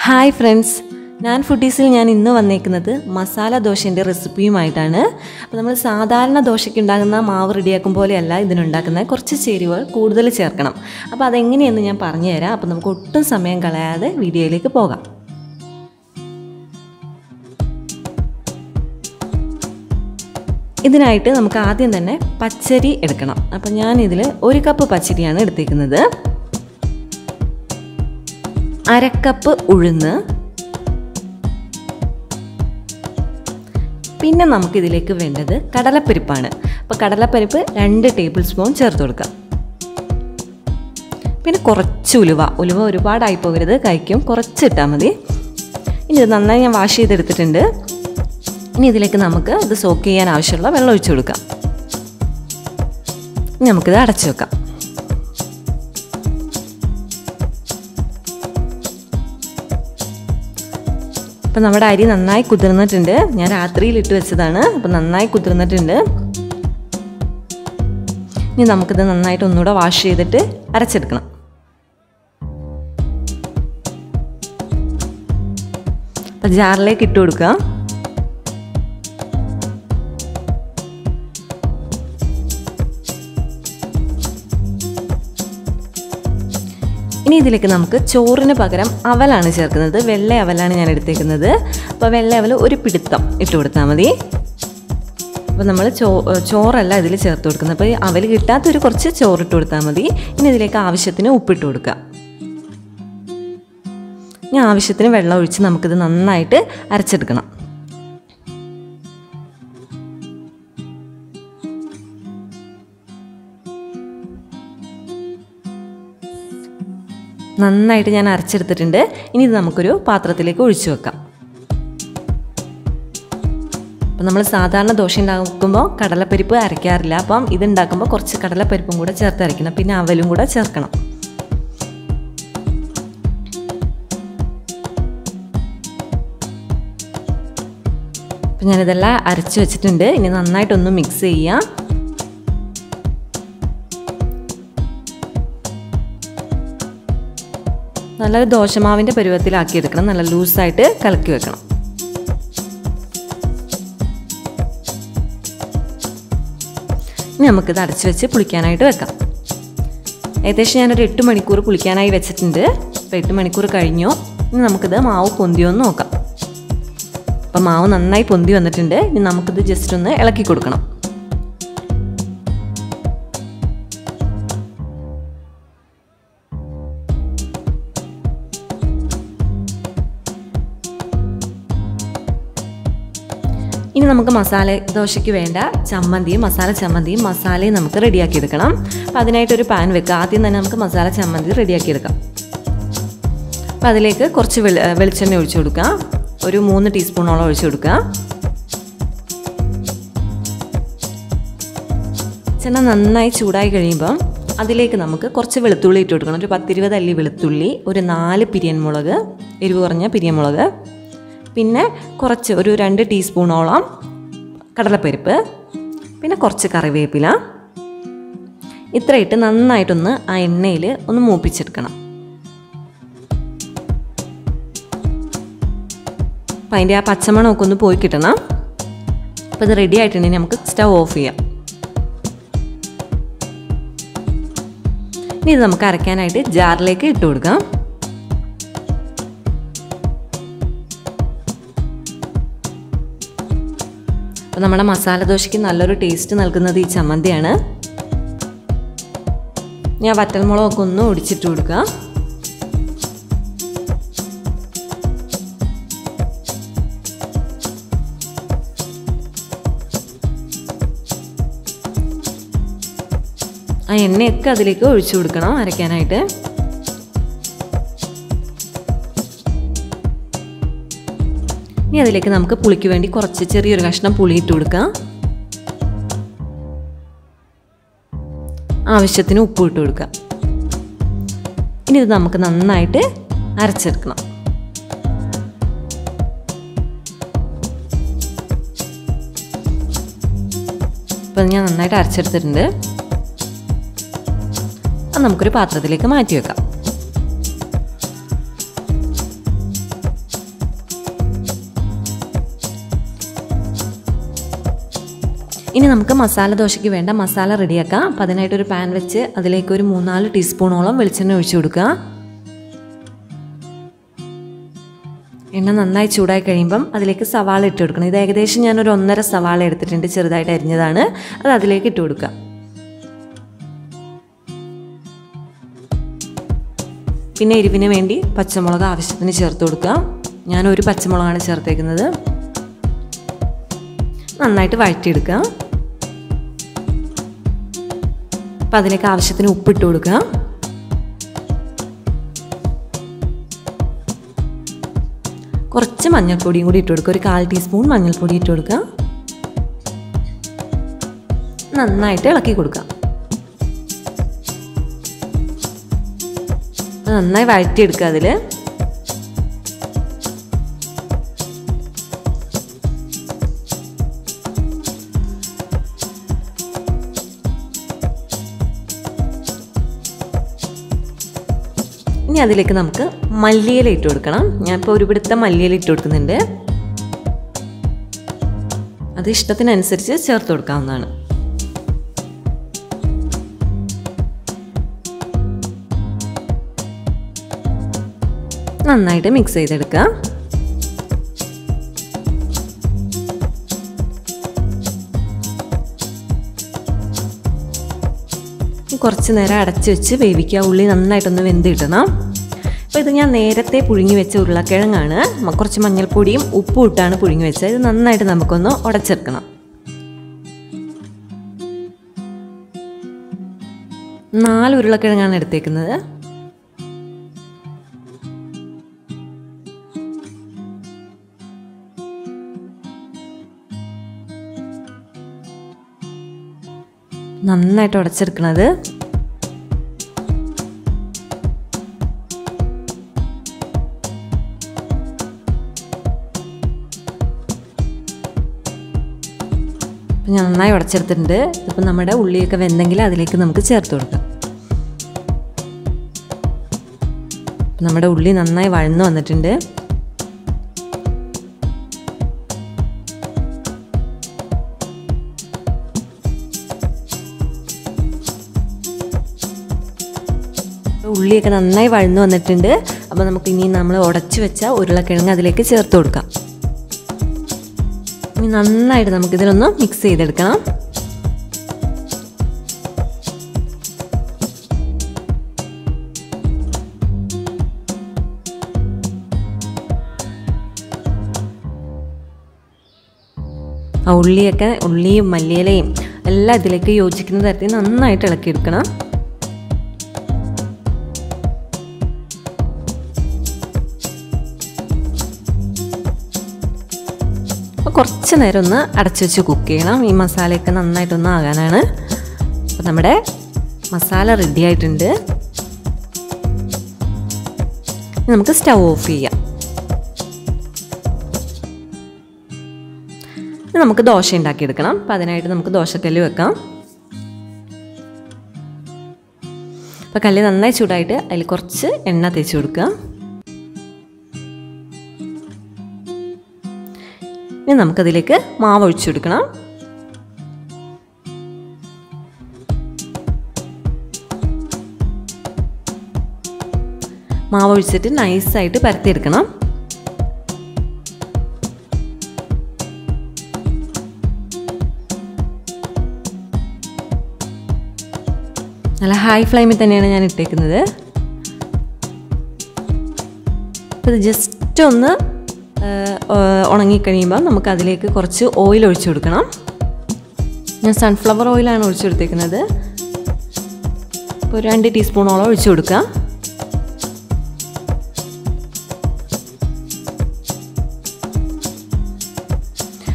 Hi friends, ഞാൻ ഫുഡീസിൽ ഞാൻ ഇന്ന് വന്നേക്കുന്നത് മസാല ദോശയുടെ റെസിപ്പിയുമായിട്ടാണ്. അപ്പോൾ നമ്മൾ സാധാരണ ദോശയ്ക്ക് ഉണ്ടാക്കുന്ന മാവ് റെഡിയാക്കും പോലെയല്ല ഇതിനുണ്ടാക്കുന്നത്. കുറച്ച് ചേരുവകൾ കൂടുതൽ ചേർക്കണം. അപ്പോൾ അതെങ്ങനെയെന്ന് ഞാൻ പറഞ്ഞു തരാം. അപ്പോൾ നമുക്ക് ഒട്ടും സമയം കളയാതെ വീഡിയോയിലേക്ക് പോകാം. ഇതിനായിട്ട് നമുക്ക് ആദ്യം തന്നെ പച്ചരി എടുക്കണം. അപ്പോൾ ഞാൻ ഇതിൽ 1 കപ്പ് പച്ചരിയാണ് എടുത്തേക്കുന്നത്. 1/2 കപ്പ് ഉഴുന്ന്, പിന്നെ നമുക്കിതിലേക്ക് വേണ്ടത് കടലപ്പരിപ്പാണ്. അപ്പോൾ കടലപ്പരിപ്പ് 2 ടേബിൾ സ്പൂൺ ചേർത്ത് കൊടുക്കാം. പിന്നെ കുറച്ച് ഉലുവ ഒരുപാടായി പോകരുത്, കഴിക്കും, കുറച്ചിട്ടാൽ മതി. ഇനി ഇത് നന്നായി ഞാൻ വാഷ് ചെയ്തെടുത്തിട്ടുണ്ട്. ഇനി ഇതിലേക്ക് നമുക്ക് ഇത് സോക്ക് ചെയ്യാൻ ആവശ്യമുള്ള വെള്ളം ഒഴിച്ചു കൊടുക്കാം. ഇനി നമുക്കിത് അടച്ചു വെക്കാം. അപ്പം നമ്മുടെ അരി നന്നായി കുതിർന്നിട്ടുണ്ട്. ഞാൻ രാത്രിയിൽ ഇട്ട് വെച്ചതാണ്. അപ്പം നന്നായി കുതിർന്നിട്ടുണ്ട്. ഇനി നമുക്കിത് നന്നായിട്ട് ഒന്നുകൂടെ വാഷ് ചെയ്തിട്ട് അരച്ചെടുക്കണം. അപ്പം ജാറിലേക്ക് ഇട്ട് കൊടുക്കുക. ഇനി ഇതിലേക്ക് നമുക്ക് ചോറിന് പകരം അവലാണ് ചേർക്കുന്നത്. വെള്ള അവലാണ് ഞാൻ എടുത്തേക്കുന്നത്. അപ്പോൾ വെള്ള അവൽ ഒരു പിടുത്തം ഇട്ട് കൊടുത്താൽ മതി. അപ്പോൾ നമ്മൾ ചോറല്ല ഇതിൽ ചേർത്ത് കൊടുക്കുന്നത്. അപ്പോൾ ഈ അവൽ കിട്ടാത്തൊരു കുറച്ച് ചോറിട്ട് കൊടുത്താൽ മതി. ഇനി ഇതിലേക്ക് ആവശ്യത്തിന് ഉപ്പിട്ട് കൊടുക്കുക. ഇനി ആവശ്യത്തിന് വെള്ളം ഒഴിച്ച് നമുക്കിത് നന്നായിട്ട് അരച്ചെടുക്കണം. നന്നായിട്ട് ഞാൻ അരച്ചെടുത്തിട്ടുണ്ട്. ഇനി ഇത് നമുക്കൊരു പാത്രത്തിലേക്ക് ഒഴിച്ചു വെക്കാം. അപ്പം നമ്മൾ സാധാരണ ദോശ ഉണ്ടാക്കുമ്പോൾ കടലപ്പരിപ്പ് അരയ്ക്കാറില്ല. അപ്പം ഇതുണ്ടാക്കുമ്പോൾ കുറച്ച് കടലപ്പരിപ്പും കൂടെ ചേർത്ത് അരയ്ക്കണം. പിന്നെ അവലും കൂടെ ചേർക്കണം. അപ്പം ഞാനിതെല്ലാം അരച്ച് വെച്ചിട്ടുണ്ട്. ഇനി നന്നായിട്ടൊന്ന് മിക്സ് ചെയ്യാം. നല്ലൊരു ദോശമാവിൻ്റെ പരുവത്തിലാക്കി എടുക്കണം. നല്ല ലൂസായിട്ട് കലക്കി വെക്കണം. ഇനി നമുക്കിത് അടച്ച് വെച്ച് പുളിക്കാനായിട്ട് വെക്കാം. ഏകദേശം ഞാനൊരു 8 മണിക്കൂർ പുളിക്കാനായി വെച്ചിട്ടുണ്ട്. അപ്പോൾ 8 മണിക്കൂർ കഴിഞ്ഞു. ഇനി നമുക്കിത് മാവ് പൊന്തിയോന്ന് നോക്കാം. അപ്പോൾ മാവ് നന്നായി പൊന്തി വന്നിട്ടുണ്ട്. ഇനി നമുക്കിത് ജസ്റ്റ് ഒന്ന് ഇളക്കി കൊടുക്കണം. ഇനി നമുക്ക് മസാല ദോശയ്ക്ക് വേണ്ട ചമ്മന്തിയും മസാലയും നമുക്ക് റെഡിയാക്കി എടുക്കണം. അപ്പോൾ അതിനായിട്ടൊരു പാൻ വെക്കുക. ആദ്യം തന്നെ നമുക്ക് മസാല ചമ്മന്തി റെഡിയാക്കി എടുക്കാം. അപ്പോൾ അതിലേക്ക് കുറച്ച് വെളിച്ചെണ്ണ ഒഴിച്ചു കൊടുക്കുക. ഒരു 3 ടീസ്പൂണോളം ഒഴിച്ചു കൊടുക്കുക. ചെണ്ണ നന്നായി ചൂടായി കഴിയുമ്പം അതിലേക്ക് നമുക്ക് കുറച്ച് വെളുത്തുള്ളി ഇട്ട് കൊടുക്കണം. ഒരു 10-20 അല്ലി വെളുത്തുള്ളി, ഒരു 4 പിരിയൻമുളക്, എരിവ് കുറഞ്ഞ പിരിയൻമുളക്, പിന്നെ കുറച്ച് ഒരു 2 ടീസ്പൂണോളം കടലപ്പരിപ്പ്, പിന്നെ കുറച്ച് കറിവേപ്പില. ഇത്ര ഇട്ട് നന്നായിട്ടൊന്ന് ആ എണ്ണയിൽ ഒന്ന് മൂപ്പിച്ചെടുക്കണം. അപ്പം അതിൻ്റെ ആ പച്ചമണമൊക്കെ ഒന്ന് പോയി കിട്ടണം. അപ്പോൾ ഇത് റെഡി ആയിട്ടുണ്ടെങ്കിൽ നമുക്ക് സ്റ്റവ് ഓഫ് ചെയ്യാം. ഇനി ഇത് നമുക്ക് അരയ്ക്കാനായിട്ട് ജാറിലേക്ക് ഇട്ട് കൊടുക്കാം. അപ്പോൾ നമ്മുടെ മസാല ദോശയ്ക്ക് നല്ലൊരു ടേസ്റ്റ് നൽകുന്നത് ഈ ചമ്മന്തിയാണ്. ഞാൻ വറ്റൽമുളകൊക്കെ ഒന്ന് ഒടിച്ചിട്ട് കൊടുക്കുക. ആ എണ്ണയൊക്കെ അതിലേക്ക് ഒഴിച്ചു കൊടുക്കണം അരയ്ക്കാനായിട്ട്. ഇനി അതിലേക്ക് നമുക്ക് പുളിക്ക് വേണ്ടി കുറച്ച് ചെറിയൊരു കഷ്ണം പുളി ഇട്ട് കൊടുക്കാം. ആവശ്യത്തിന് ഉപ്പ് ഇട്ട് കൊടുക്കാം. ഇനി ഇത് നമുക്ക് നന്നായിട്ട് അരച്ചെടുക്കണം. ഇപ്പം ഞാൻ നന്നായിട്ട് അരച്ചെടുത്തിട്ടുണ്ട്. അത് നമുക്കൊരു പാത്രത്തിലേക്ക് മാറ്റി വെക്കാം. ഇനി നമുക്ക് മസാല ദോശയ്ക്ക് വേണ്ട മസാല റെഡിയാക്കാം. അപ്പോൾ അതിനായിട്ടൊരു പാൻ വെച്ച് അതിലേക്ക് ഒരു 3-4 ടീസ്പൂണോളം വെളിച്ചെണ്ണ ഒഴിച്ചു കൊടുക്കുക. എണ്ണ നന്നായി ചൂടായി കഴിയുമ്പം അതിലേക്ക് സവാള ഇട്ട് കൊടുക്കണം. ഇത് ഏകദേശം ഞാനൊരു 1.5 സവാള എടുത്തിട്ടുണ്ട്, ചെറുതായിട്ട് അരിഞ്ഞതാണ്. അത് അതിലേക്ക് ഇട്ട് കൊടുക്കുക. പിന്നെ എരിവിന് വേണ്ടി പച്ചമുളക് ആവശ്യത്തിന് ചേർത്ത് കൊടുക്കുക. ഞാൻ ഒരു പച്ചമുളകാണ് ചേർത്തേക്കുന്നത്. നന്നായിട്ട് വഴറ്റിയെടുക്കുക. അപ്പം അതിലേക്ക് ആവശ്യത്തിന് ഉപ്പിട്ട് കൊടുക്കുക. കുറച്ച് മഞ്ഞൾപ്പൊടിയും കൂടി ഇട്ട് കൊടുക്കുക. ഒരു 1/4 ടീസ്പൂൺ മഞ്ഞൾപ്പൊടി ഇട്ട് കൊടുക്കുക. നന്നായിട്ട് ഇളക്കി കൊടുക്കുക. നന്നായി വഴറ്റിയെടുക്കുക. അതിൽ ഇനി അതിലേക്ക് നമുക്ക് മല്ലിയില ഇട്ട് കൊടുക്കണം. ഞാനിപ്പോൾ ഒരു പിടുത്തം മല്ലിയില ഇട്ട് കൊടുക്കുന്നുണ്ട്. അത് ഇഷ്ടത്തിനനുസരിച്ച് ചേർത്ത് കൊടുക്കാവുന്നതാണ്. നന്നായിട്ട് മിക്സ് ചെയ്തെടുക്കുക. കുറച്ച് നേരം അടച്ചു വെച്ച് വേവിക്കുക. ഉള്ളി നന്നായിട്ടൊന്ന് വെന്ത് കിട്ടണം. അപ്പോൾ ഇത് ഞാൻ നേരത്തെ പുഴുങ്ങി വെച്ച ഉരുളക്കിഴങ്ങാണ്. കുറച്ച് മഞ്ഞൾപ്പൊടിയും ഉപ്പും ഇട്ടാണ് പുഴുങ്ങി വെച്ചത്. ഇത് നന്നായിട്ട് നമുക്കൊന്ന് ഉടച്ചെടുക്കണം. 4 ഉരുളക്കിഴങ്ങാണ് എടുത്തേക്കുന്നത്. നന്നായിട്ട് ഉടച്ചെടുക്കണത്. അപ്പം നന്നായി ഉടച്ചെടുത്തിട്ടുണ്ട്. ഇപ്പം നമ്മുടെ ഉള്ളിയൊക്കെ വെന്തെങ്കിൽ അതിലേക്ക് നമുക്ക് ചേർത്ത് കൊടുക്കാം. നമ്മുടെ ഉള്ളി നന്നായി വഴന്നു വന്നിട്ടുണ്ട്. ഉള്ളിയൊക്കെ നന്നായി വഴന്നു വന്നിട്ടുണ്ട്. അപ്പോൾ നമുക്ക് ഇനി നമ്മൾ ഉടച്ചു വെച്ച ഉരുളക്കിഴങ്ങ് അതിലേക്ക് ചേർത്ത് കൊടുക്കാം. ഇനി നന്നായിട്ട് നമുക്കിതിലൊന്ന് മിക്സ് ചെയ്തെടുക്കണം. ആ ഉള്ളിയും മല്ലിയിലയും എല്ലാം ഇതിലേക്ക് യോജിക്കുന്ന തരത്തിൽ നന്നായിട്ട് ഇളക്കിയെടുക്കണം. കുറച്ച് നേരം ഒന്ന് അടച്ചു വെച്ച് കുക്ക് ചെയ്യണം. ഈ മസാലയൊക്കെ നന്നായിട്ടൊന്ന് ആകാനാണ്. അപ്പോൾ നമ്മുടെ മസാല റെഡി ആയിട്ടുണ്ട്. നമുക്ക് സ്റ്റൗ ഓഫ് ചെയ്യാം. നമുക്ക് ദോശ ഉണ്ടാക്കിയെടുക്കണം. അപ്പോൾ അതിനായിട്ട് നമുക്ക് ദോശക്കല്ല് വെക്കാം. അപ്പോൾ കല്ല് നന്നായി ചൂടായിട്ട് അതിൽ കുറച്ച് എണ്ണ തേച്ച് കൊടുക്കുക. ഇനി നമുക്കതിലേക്ക് മാവ് ഒഴിച്ചു കൊടുക്കണം. മാവ് ഒഴിച്ചിട്ട് നൈസായിട്ട് പരത്തിയെടുക്കണം. നല്ല ഹൈ ഫ്ലെയിമിൽ തന്നെയാണ് ഞാൻ ഇട്ടേക്കുന്നത്. ഇത് ജസ്റ്റ് ഒന്ന് ഉണങ്ങിക്കഴിയുമ്പോൾ നമുക്കതിലേക്ക് കുറച്ച് ഓയിൽ ഒഴിച്ചു കൊടുക്കണം. ഞാൻ സൺഫ്ലവർ ഓയിലാണ് ഒഴിച്ചു കൊടുത്തേക്കുന്നത്. ഇപ്പോൾ 2 ടീസ്പൂണോളം ഒഴിച്ചു കൊടുക്കുക.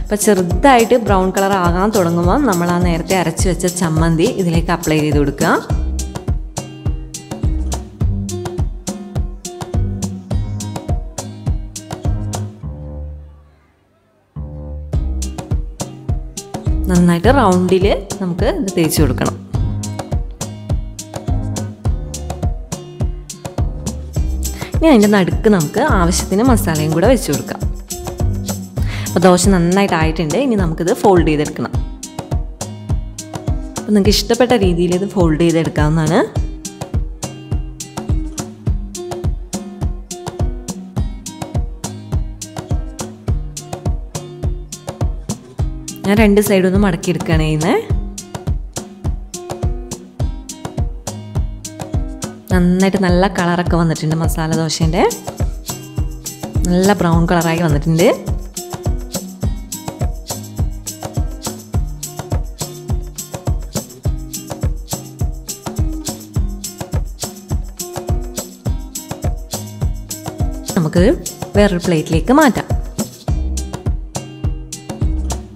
അപ്പോൾ ചെറുതായിട്ട് ബ്രൗൺ കളർ ആകാൻ തുടങ്ങുമ്പോൾ നമ്മൾ ആ നേരത്തെ അരച്ച് വെച്ച ചമ്മന്തി ഇതിലേക്ക് അപ്ലൈ ചെയ്ത് കൊടുക്കുക. നന്നായിട്ട് റൗണ്ടിൽ നമുക്ക് ഇത് തേച്ച് കൊടുക്കണം. ഇനി അതിൻ്റെ നടുക്ക് നമുക്ക് ആവശ്യത്തിന് മസാലയും കൂടെ വെച്ച് കൊടുക്കാം. അപ്പോൾ ദോശ നന്നായിട്ട് ആയിട്ടുണ്ട്. ഇനി നമുക്കിത് ഫോൾഡ് ചെയ്തെടുക്കണം. അപ്പോൾ നിങ്ങൾക്ക് ഇഷ്ടപ്പെട്ട രീതിയിൽ ഇത് ഫോൾഡ് ചെയ്തെടുക്കാവുന്നതാണ്. ഞാൻ 2 സൈഡൊന്നും മടക്കിയെടുക്കുകയാണ് ചെയ്യുന്നത്. നന്നായിട്ട് നല്ല കളറൊക്കെ വന്നിട്ടുണ്ട്. മസാല ദോശേൻ്റെ നല്ല ബ്രൗൺ കളറായി വന്നിട്ടുണ്ട്. നമുക്ക് വേറൊരു പ്ലേറ്റിലേക്ക് മാറ്റാം.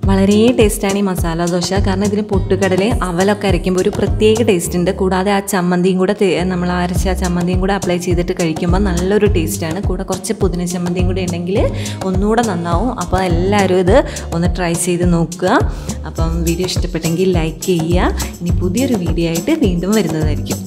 വളരെ ടേസ്റ്റാണ് ഈ മസാല ദോശ. കാരണം ഇതിന് പൊട്ടുകടലയും അവലൊക്കെ അരയ്ക്കുമ്പോൾ ഒരു പ്രത്യേക ടേസ്റ്റ് ഉണ്ട്. കൂടാതെ ആ ചമ്മന്തിയും കൂടെ നമ്മൾ അരച്ച ആ ചമ്മന്തിയും കൂടെ അപ്ലൈ ചെയ്തിട്ട് കഴിക്കുമ്പോൾ നല്ലൊരു ടേസ്റ്റാണ്. കൂടെ കുറച്ച് പുതിന ചമ്മന്തിയും കൂടെ ഉണ്ടെങ്കിൽ ഒന്നുകൂടെ നന്നാവും. അപ്പോൾ എല്ലാവരും ഇത് ഒന്ന് ട്രൈ ചെയ്ത് നോക്കുക. അപ്പം വീഡിയോ ഇഷ്ടപ്പെട്ടെങ്കിൽ ലൈക്ക് ചെയ്യുക. ഇനി പുതിയൊരു വീഡിയോ ആയിട്ട് വീണ്ടും വരുന്നതായിരിക്കും.